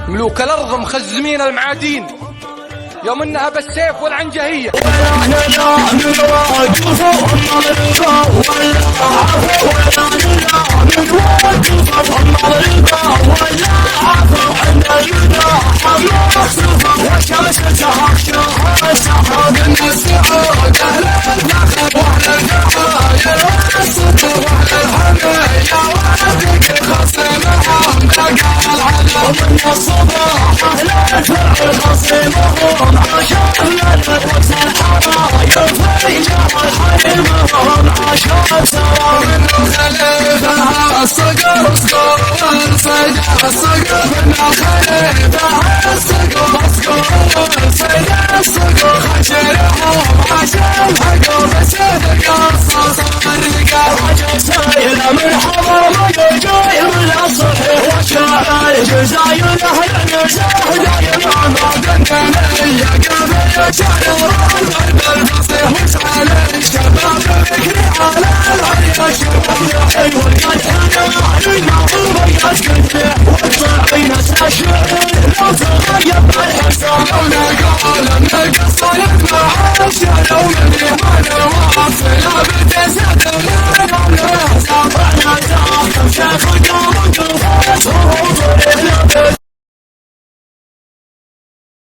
ملوك الأرض مخزمين المعادين يوم انها بالسيف والعنجهية. الصقر صقور صيد الصقر من الخليفة الصقر صقور صيد الصقر خشرهم عشان حقوا بسيد قصص الرقاب رجل سايل من حضر جاي من الصحيح والشاعر جزاير أهل النزاح دايم عماد الدنيا قبل شعر الفصيح وسعى للشباب فكري على العريش والحي والقدح والطاعين الشعر لو تغيب الحسن ونقال انك الصيد مع الشعر ومن ايمان واصل بتسد من الحسن انا تاخذ شيخ